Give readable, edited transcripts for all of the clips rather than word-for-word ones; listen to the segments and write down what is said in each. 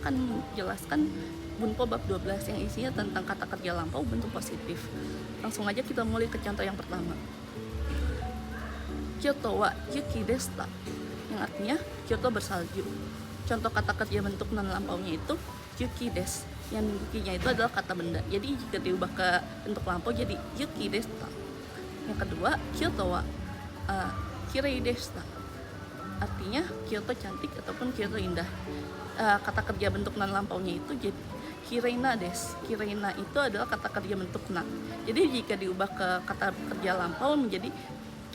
akan menjelaskan Bunpo bab 12 yang isinya tentang kata kerja lampau bentuk positif. Langsung aja kita mulai ke contoh yang pertama. Kyoto wa yuki desta, yang artinya Kyoto bersalju. Contoh kata kerja bentuk non lampaunya itu yuki des, yang yukinya itu adalah kata benda. Jadi jika diubah ke bentuk lampau jadi yuki desta. Yang kedua, Kyoto wa kirei desta, artinya Kyoto cantik ataupun Kyoto indah. Kata kerja bentuk non lampaunya itu jadi kireina des. Kireina itu adalah kata kerja bentuk na. Jadi jika diubah ke kata kerja lampau menjadi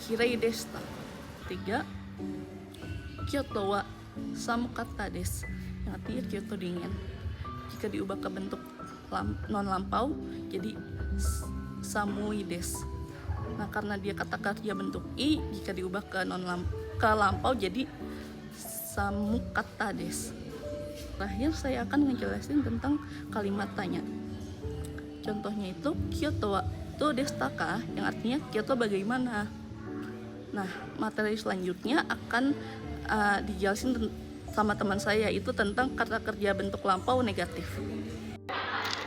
kirei desta. 3. Kyoto wa samukata des, yang artinya Kyoto dingin. Jika diubah ke bentuk non lampau jadi samui des. Nah, karena dia kata kerja bentuk i, jika diubah ke lampau jadi samukata des. Terakhir saya akan ngejelasin tentang kalimat tanya. Contohnya itu Kyoto wa to desta ka, yang artinya Kyoto bagaimana. Nah, materi selanjutnya akan dijelasin sama teman saya, itu tentang kata kerja bentuk lampau negatif.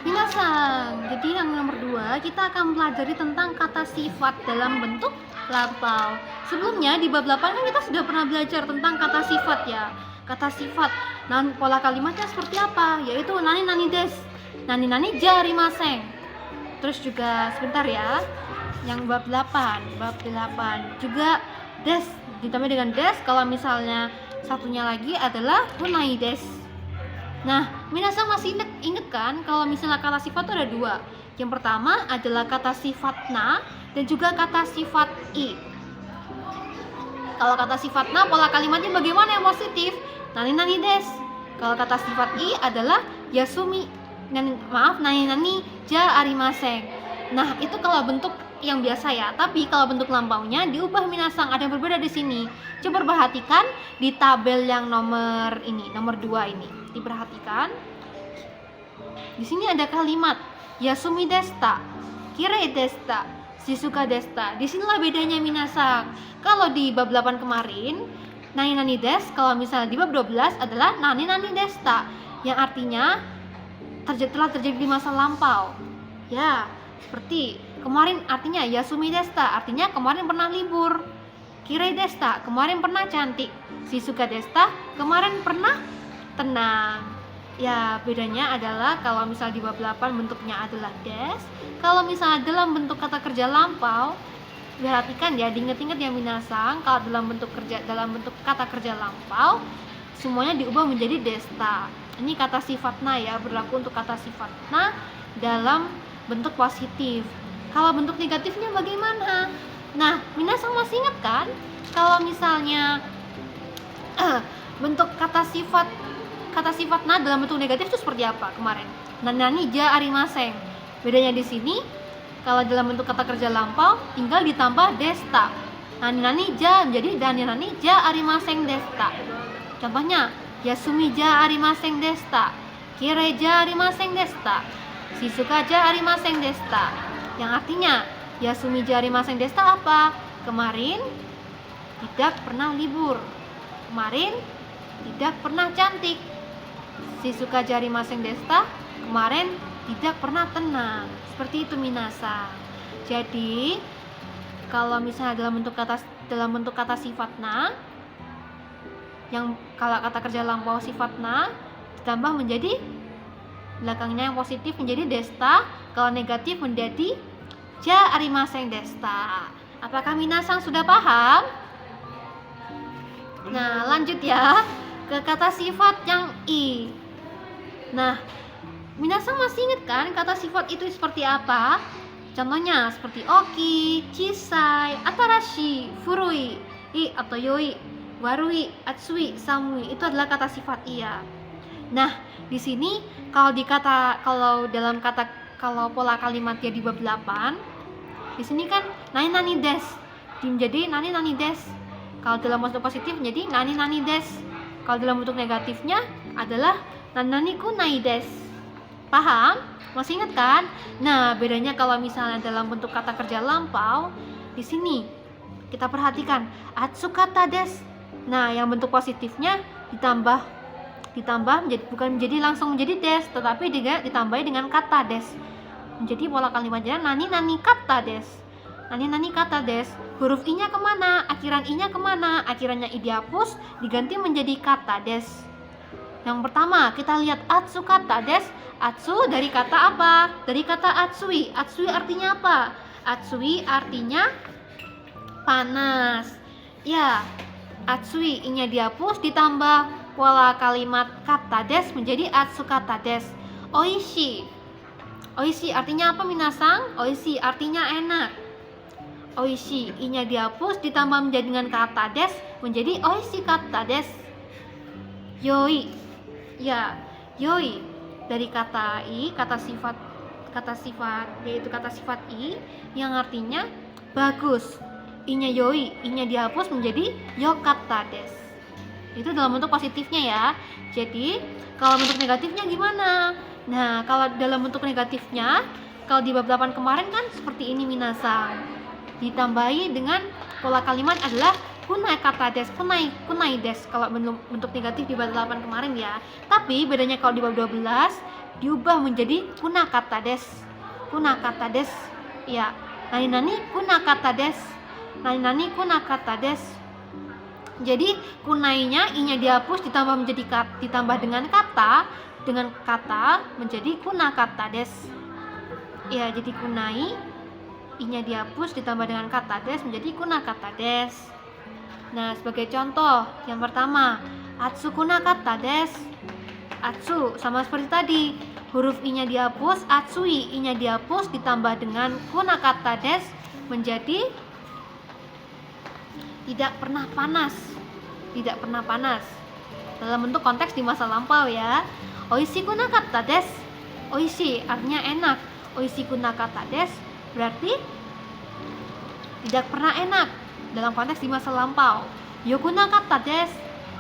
Minasan, jadi yang nomor 2 kita akan pelajari tentang kata sifat dalam bentuk lampau. Sebelumnya di bab 8 kan kita sudah pernah belajar tentang kata sifat ya. Kata sifat, nah pola kalimatnya seperti apa? Yaitu nani nani des, nani nani jarimaseng. Terus juga sebentar ya, yang bab 8 juga des ditambah dengan des. Kalau misalnya satunya lagi adalah kunai des. Nah, minasan masih inget kan kalau misalnya kata sifat itu ada 2. Yang pertama adalah kata sifat na dan juga kata sifat i. Kalau kata sifat na pola kalimatnya bagaimana yang positif? Nani nani des. Kalau kata sifat i adalah yasumi nani nani ja arimaseng. Nah, itu kalau bentuk yang biasa ya. Tapi kalau bentuk lampaunya diubah minasan, ada yang berbeda di sini. Coba perhatikan di tabel yang nomor 2 ini. Diperhatikan. Di sini ada kalimat yasumi desta, kirei desta, shisuka desta. Disinilah bedanya minasan. Kalau di bab 8 kemarin nani nani des, kalau misalnya di bab 12 adalah nani nani desta, yang artinya telah terjadi di masa lampau. Ya, seperti kemarin artinya yasumi desta, artinya kemarin pernah libur. Kirei desta, kemarin pernah cantik. Shisuka desta, kemarin pernah tenang. Ya, bedanya adalah kalau misalnya di bab 8 bentuknya adalah des. Kalau misalnya dalam bentuk kata kerja lampau, perhatikan ya, diingat-ingat ya minasan, kalau dalam bentuk kata kerja lampau semuanya diubah menjadi desta. Ini kata sifatna ya, berlaku untuk kata sifatna dalam bentuk positif. Kalau bentuk negatifnya bagaimana? Nah, minasan masih ingat kan kalau misalnya bentuk kata sifat na dalam bentuk negatif itu seperti apa kemarin? Nani ja arimaseng. Bedanya di sini, kalau dalam bentuk kata kerja lampau tinggal ditambah desta. Nani ja menjadi nani ja arimaseng desta. Contohnya, yasumi ja arimaseng desta, kirei ja arimaseng desta, shisuka ja arimaseng desta. Yang artinya, yasumi ja arimaseng desta apa? Kemarin tidak pernah libur. Kemarin tidak pernah cantik. Shisuka ja arimaseng desta, kemarin tidak pernah tenang. Seperti itu minasan. Jadi kalau misalnya dalam bentuk kata sifatna, yang kalau kata kerja lampau sifatna ditambah menjadi belakangnya yang positif menjadi desta, kalau negatif menjadi ja arimaseng desta. Apakah minasan sudah paham? Nah, lanjut ya ke kata sifat yang i. Nah, minasan masih ingat kan kata sifat itu seperti apa? Contohnya seperti oki, chisai, atarashi, furui, i atau yoi, warui, atsui, samui. Itu adalah kata sifat iya. Nah, di sini kalau pola kalimatnya di bab 8, di sini kan nani nani des menjadi nani nani des. Kalau dalam bentuk positif menjadi nani nani des. Kalau dalam bentuk negatifnya adalah nani nani kunai des. Paham? Masih ingat kan? Nah, bedanya kalau misalnya dalam bentuk kata kerja lampau, di sini kita perhatikan atsukata des. Nah, yang bentuk positifnya ditambah ditambah bukan menjadi langsung menjadi des, tetapi juga ditambahi dengan kata des. Menjadi pola kalimatnya nani nani kata des. Nani nani kata des. Huruf i-nya kemana? Akhiran i-nya kemana? Akhirannya i dihapus, diganti menjadi kata des. Yang pertama kita lihat atsu kata des. Atsu dari kata apa? Dari kata atsui. Atsui artinya apa? Atsui artinya panas. Ya, atsui i-nya dihapus, ditambah pola kalimat kata des menjadi atsu kata des. Oishi. Oishi artinya apa minasang? Oishi artinya enak. Oishi i-nya dihapus, ditambah menjadi dengan kata des menjadi oishi kata des. Yoi. Ya, yoi dari kata i, kata sifat yaitu kata sifat i yang artinya bagus. I-nya yoi, i-nya dihapus menjadi yokata des. Itu dalam bentuk positifnya ya. Jadi kalau bentuk negatifnya gimana? Nah, kalau dalam bentuk negatifnya, kalau di bab 8 kemarin kan seperti ini minasang. Ditambahi dengan pola kalimat adalah kunai kata des, kunai des kalau bentuk negatif di bab 8 kemarin ya. Tapi bedanya kalau di bab 12 diubah menjadi kuna kata des. Kuna kata des. Ya, nani kuna kata des. Nani kuna kata des. Jadi kunainya i-nya dihapus ditambah dengan kata menjadi kuna kata des. Ya, jadi kunai i-nya dihapus ditambah dengan kata des menjadi kuna kata des. Nah, sebagai contoh yang pertama, atsu kuna kata des. Atsu sama seperti tadi, huruf i-nya dihapus, atsui i-nya dihapus ditambah dengan kuna kata des menjadi tidak pernah panas. Tidak pernah panas. Dalam bentuk konteks di masa lampau ya. Oishi kuna kata des. Oishi artinya enak. Oishi kuna kata des berarti tidak pernah enak dalam konteks di masa lampau. Yokuna kata des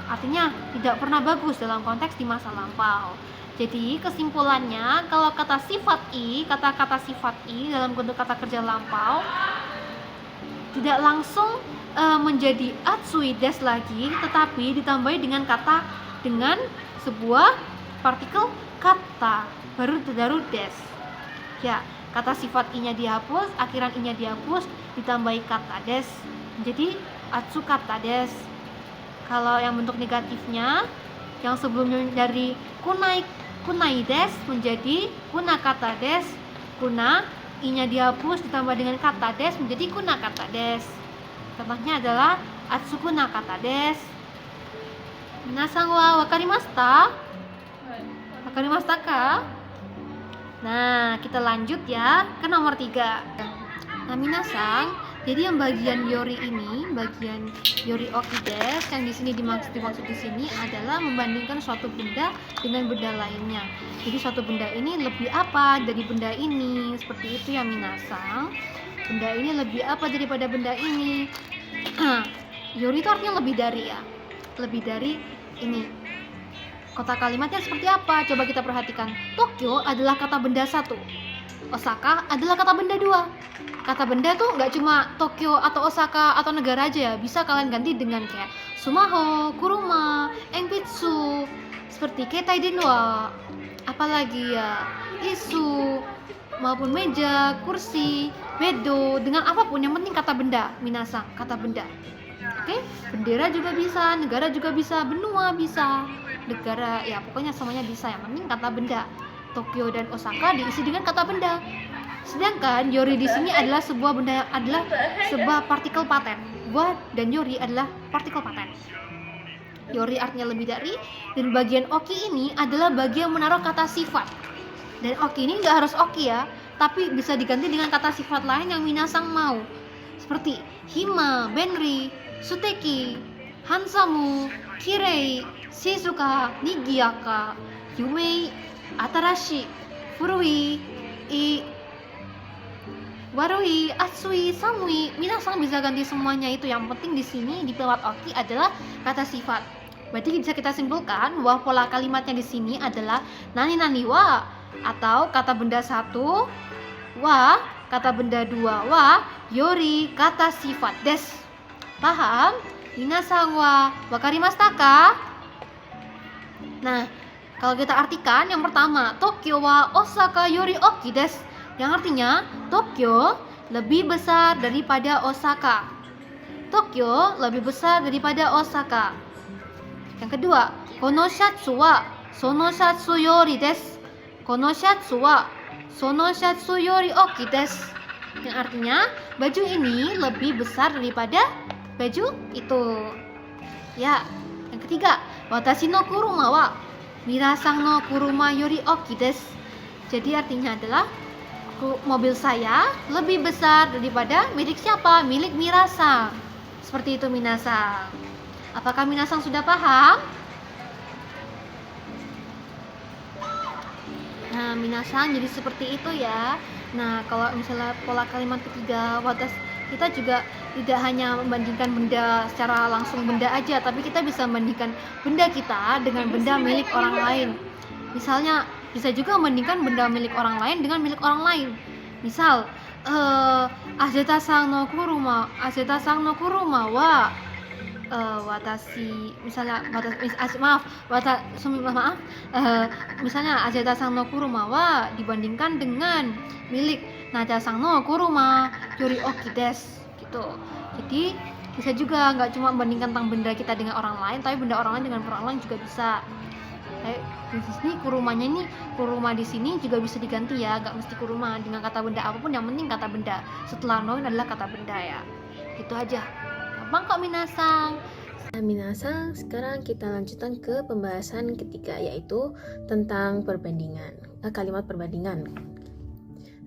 artinya tidak pernah bagus dalam konteks di masa lampau. Jadi kesimpulannya kalau kata sifat i, kata-kata sifat i dalam bentuk kata kerja lampau tidak langsung menjadi atsui des lagi, tetapi ditambahi dengan sebuah partikel kata baru des. Ya, kata sifat i-nya dihapus, akhiran i-nya dihapus, ditambahi kata des menjadi atsu kata des. Kalau yang bentuk negatifnya, yang sebelumnya dari kunai des menjadi kuna kata des. Kuna i-nya dihapus ditambah dengan kata des menjadi kuna kata des. Contohnya adalah atsu kuna kata des. Minasang wa wakarimashita? Wakarimashita ka? Nah, kita lanjut ya ke nomor 3. Nah, minasang, jadi yang bagian yori ini, bagian yori oki des yang di sini dimaksud di sini adalah membandingkan suatu benda dengan benda lainnya. Jadi suatu benda ini lebih apa dari benda ini? Seperti itu ya minasang. Benda ini lebih apa daripada benda ini? Yori itu artinya lebih dari ya. Lebih dari ini. Kota kalimatnya seperti apa? Coba kita perhatikan. Tokyo adalah kata benda 1. Osaka adalah kata benda 2. Kata benda tuh nggak cuma Tokyo atau Osaka atau negara aja ya. Bisa kalian ganti dengan kayak Sumaho, Kuruma, Enpitsu, seperti Ketai Denwa, apalagi ya Isu, maupun meja, kursi, bedo, dengan apapun yang penting kata benda, minasang, kata benda. Oke, bendera juga bisa, negara juga bisa, benua bisa, negara ya pokoknya semuanya bisa, yang penting kata benda. Tokyo dan Osaka diisi dengan kata benda. Sedangkan yori di sini adalah sebuah benda, adalah sebuah partikel paten. Wa dan yori adalah partikel paten. Yori artinya lebih dari, dan bagian oki ini adalah bagian menaruh kata sifat. Dan oki ini nggak harus oki ya, tapi bisa diganti dengan kata sifat lain yang minasang mau. Seperti hima, benri, suteki, hansamu, kirei, shizuka, nigiyaka, yumei, atarashi, furui, warui, atsui, samui. Minasang bisa ganti semuanya itu. Yang penting di sini di pelewat oki adalah kata sifat. Berarti bisa kita simpulkan bahwa pola kalimatnya di sini adalah nani nani wa, atau kata benda 1 wa, kata benda 2 wa, yori kata sifat des. Paham? Minasang wa wakarimashita ka? Nah, kalau kita artikan, yang pertama, Tokyo wa Osaka yori oki desu. Yang artinya, Tokyo lebih besar daripada Osaka. Tokyo lebih besar daripada Osaka. Yang kedua, kono shatsu wa sono shatsu yori desu. Kono shatsu wa sono shatsu yori oki desu. Yang artinya, baju ini lebih besar daripada baju itu. Ya, yang ketiga, watashi no kuruma wa minasang no kuruma yori oki desu. Jadi artinya adalah mobil saya lebih besar daripada milik siapa? Milik Mirasang. Seperti itu Minasang. Apakah Minasang sudah paham? Nah, Minasang jadi seperti itu ya. Nah, kalau misalnya pola kalimat ketiga, kita juga tidak hanya membandingkan benda secara langsung benda aja, tapi kita bisa membandingkan benda kita dengan benda milik orang lain. Misalnya, bisa juga membandingkan benda milik orang lain dengan milik orang lain. Misal, Azeta-san no kuruma wa watashi, misalnya misalnya Azeta-san no kuruma wa dibandingkan dengan milik Naja-san no kuruma yori oki desu gitu. Jadi bisa juga nggak cuma membandingkan tentang benda kita dengan orang lain, tapi benda orang lain dengan orang lain juga bisa. Di sini kuruma di sini juga bisa diganti ya, nggak mesti kuruma dengan kata benda apapun, yang penting kata benda. Setelah noun adalah kata benda ya. Gitu aja. Gampang kok Minasang. Nah, Minasang, sekarang kita lanjutkan ke pembahasan ketiga, yaitu tentang kalimat perbandingan.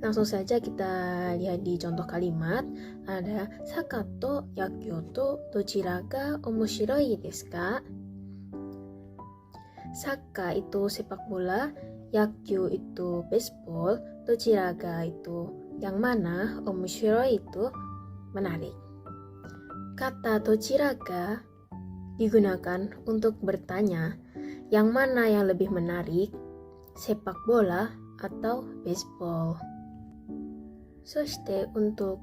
Langsung saja kita lihat di contoh kalimat. Ada Sakato yakyo dochira ga omoshiroi desu ka? Saka itu sepak bola, yakyu itu baseball, dochira ga itu yang mana, omoshiroi itu menarik. Kata dochira ga digunakan untuk bertanya yang mana yang lebih menarik, sepak bola atau baseball. Soshite untuk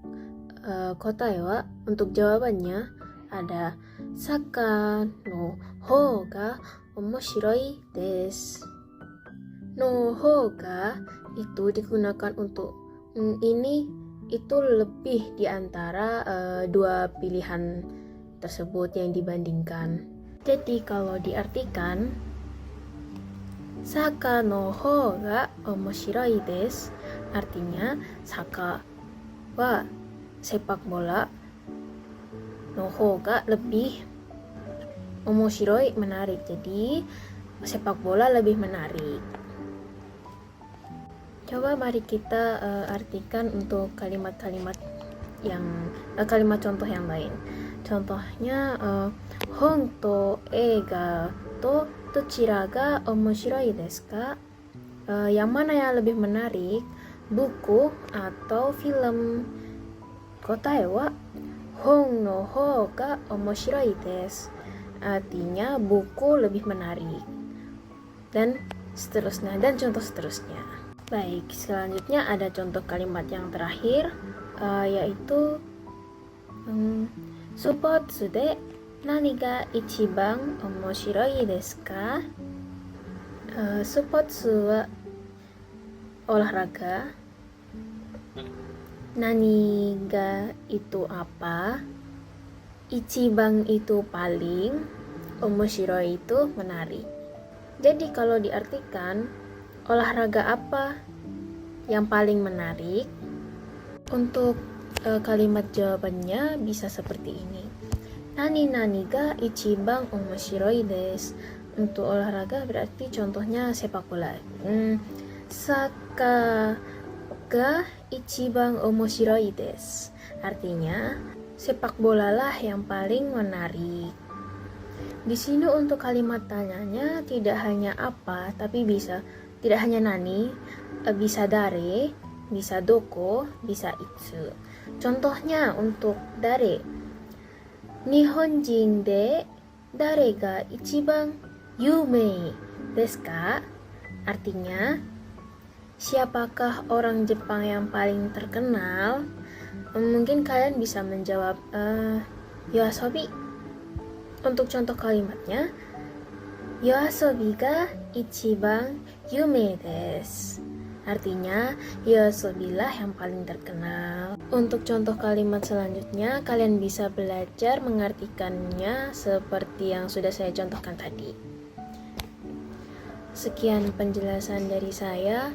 kotae wa, untuk jawabannya ada Saka no hou ga omoshiroi desu. No hou ga itu digunakan untuk ini itu lebih di antara dua pilihan tersebut yang dibandingkan. Jadi kalau diartikan Saka no hou ga omoshiroi desu, artinya Saka wa sepak bola, no hou ga lebih, omoshiroi menarik. Jadi sepak bola lebih menarik. Coba mari kita artikan untuk kalimat-kalimat yang kalimat contoh yang lain. Contohnya hon to eiga to dochira ga omoshiroi desu ka? Yang mana yang lebih menarik, buku atau film? Kotae wa hon no hou ga omoshiroi desu. Artinya buku lebih menarik. Dan seterusnya, dan contoh seterusnya. Baik, selanjutnya ada contoh kalimat yang terakhir, yaitu Supotsu de nani ga ichiban omoshiroi desu ka? Supotsu wa olahraga. Nani ga itu apa? Ichiban itu paling, omoshiroi itu menarik. Jadi kalau diartikan, olahraga apa yang paling menarik? Untuk kalimat jawabannya bisa seperti ini. Nani ga ichiban omoshiroi desu. Untuk olahraga berarti contohnya sepak bola. Saka ga ichiban omoshiroi desu. Artinya sepak bola lah yang paling menarik. Di sini untuk kalimat tanyanya tidak hanya apa, tapi tidak hanya nani, bisa dare, bisa doko, bisa itsu. Contohnya untuk dare, Nihonjin de dare ga ichiban yumei desu ka? Artinya, siapakah orang Jepang yang paling terkenal? Mungkin kalian bisa menjawab Yoasobi. Untuk contoh kalimatnya, yoasobi ga ichiban yume desu. Artinya, yoasobilah yang paling terkenal. Untuk contoh kalimat selanjutnya, kalian bisa belajar mengartikannya seperti yang sudah saya contohkan tadi. Sekian penjelasan dari saya.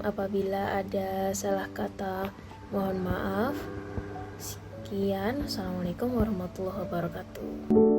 Apabila ada salah kata, mohon maaf. Sekian, Assalamualaikum warahmatullahi wabarakatuh.